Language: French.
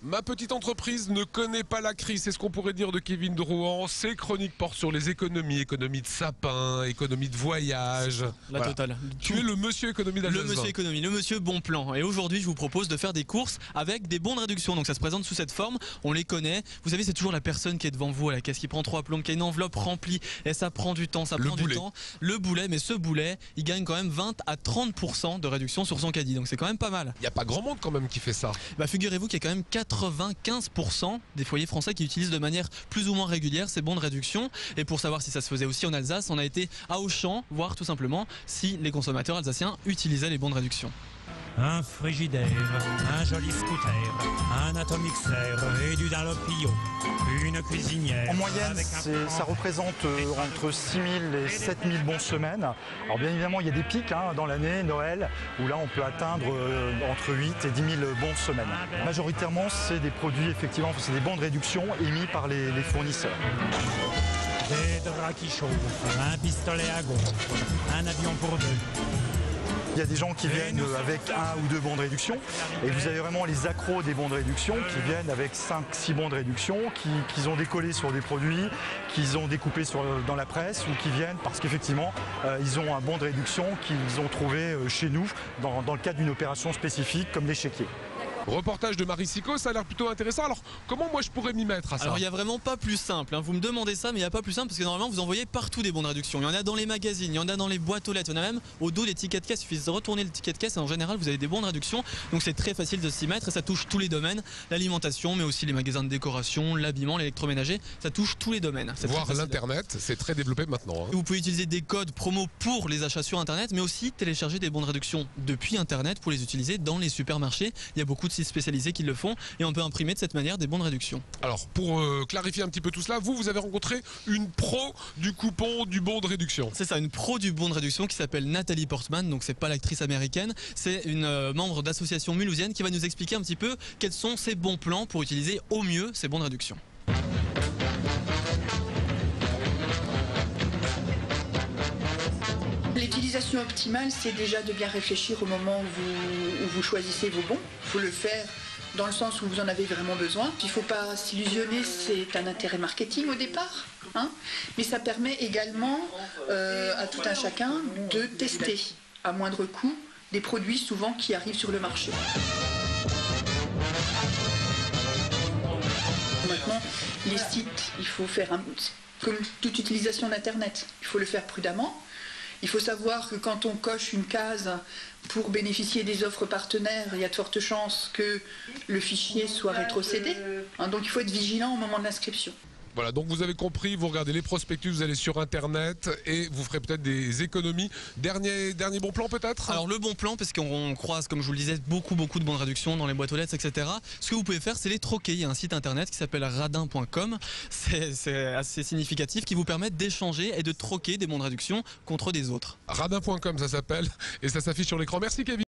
Ma petite entreprise ne connaît pas la crise, c'est ce qu'on pourrait dire de Kevin Drouan. Ses chroniques portent sur les économies, économie de sapin, économie de voyage. La totale. Tu es le monsieur économie d'Alsace. Le monsieur économie, le monsieur bon plan. Et aujourd'hui, je vous propose de faire des courses avec des bons de réduction. Donc ça se présente sous cette forme, on les connaît. Vous savez, c'est toujours la personne qui est devant vous à la caisse qui prend 3 plombs, qui a une enveloppe remplie. Et ça prend du temps, Le boulet, mais ce boulet, il gagne quand même 20 à 30% de réduction sur son caddie. Donc c'est quand même pas mal. Il n'y a pas grand monde quand même qui fait ça. Bah figurez-vous qu'il y a quand même 95% des foyers français qui utilisent de manière plus ou moins régulière ces bons de réduction. Et pour savoir si ça se faisait aussi en Alsace, on a été à Auchan voir tout simplement si les consommateurs alsaciens utilisaient les bons de réduction. Un frigidaire, un joli scooter, un atomixer et du Dalopio, une cuisinière. En moyenne, ça représente entre 6 000 et 7 000 bons semaines. Alors bien évidemment, il y a des pics dans l'année, Noël, où là on peut atteindre entre 8 et 10 000 bons semaines. Majoritairement, c'est des produits, effectivement, c'est des bons de réduction émis par les fournisseurs. Des draps qui chauffent, un pistolet à gonfle, un avion pour deux. Il y a des gens qui viennent avec 1 ou 2 bons de réduction et vous avez vraiment les accros des bons de réduction qui viennent avec 5-6 bons de réduction, qu'ils ont décollé sur des produits, qu'ils ont découpé dans la presse ou qui viennent parce qu'effectivement ils ont un bon de réduction qu'ils ont trouvé chez nous dans le cadre d'une opération spécifique comme l'échiquier. Reportage de Marie Sicot, ça a l'air plutôt intéressant. Alors, comment moi je pourrais m'y mettre à ça? Alors, il n'y a vraiment pas plus simple. Vous me demandez ça, mais il n'y a pas plus simple parce que normalement, vous envoyez partout des bons de réduction. Il y en a dans les magazines, il y en a dans les boîtes aux lettres, il y en a même au dos des tickets de caisse. Il suffit de retourner le ticket de caisse et en général, vous avez des bons de réduction. Donc, c'est très facile de s'y mettre et ça touche tous les domaines. L'alimentation, mais aussi les magasins de décoration, l'habillement, l'électroménager. Ça touche tous les domaines. Voir l'internet, c'est très développé maintenant. Vous pouvez utiliser des codes promo pour les achats sur internet, mais aussi télécharger des bons de réduction depuis internet pour les utiliser dans les supermarchés. Il y a beaucoup de sites spécialisés qui le font et on peut imprimer de cette manière des bons de réduction. Alors pour clarifier un petit peu tout cela, vous avez rencontré une pro du coupon du bon de réduction. C'est ça, une pro du bon de réduction qui s'appelle Nathalie Portman, donc c'est pas l'actrice américaine, c'est une membre d'association mulhousienne qui va nous expliquer un petit peu quels sont ces bons plans pour utiliser au mieux ces bons de réduction. L'utilisation optimale, c'est déjà de bien réfléchir au moment où vous choisissez vos bons. Il faut le faire dans le sens où vous en avez vraiment besoin. Il ne faut pas s'illusionner, c'est un intérêt marketing au départ. Mais ça permet également à tout un chacun de tester à moindre coût des produits souvent qui arrivent sur le marché. Maintenant, les sites, il faut faire comme toute utilisation d'Internet, il faut le faire prudemment. Il faut savoir que quand on coche une case pour bénéficier des offres partenaires, il y a de fortes chances que le fichier soit rétrocédé. Donc il faut être vigilant au moment de l'inscription. Voilà, donc vous avez compris, vous regardez les prospectus, vous allez sur internet et vous ferez peut-être des économies. Dernier bon plan peut-être? Alors le bon plan, parce qu'on croise, comme je vous le disais, beaucoup de bons de réduction dans les boîtes aux lettres, etc. Ce que vous pouvez faire, c'est les troquer. Il y a un site internet qui s'appelle radin.com. C'est assez significatif, qui vous permet d'échanger et de troquer des bons de réduction contre des autres. Radin.com ça s'appelle et ça s'affiche sur l'écran. Merci Kevin.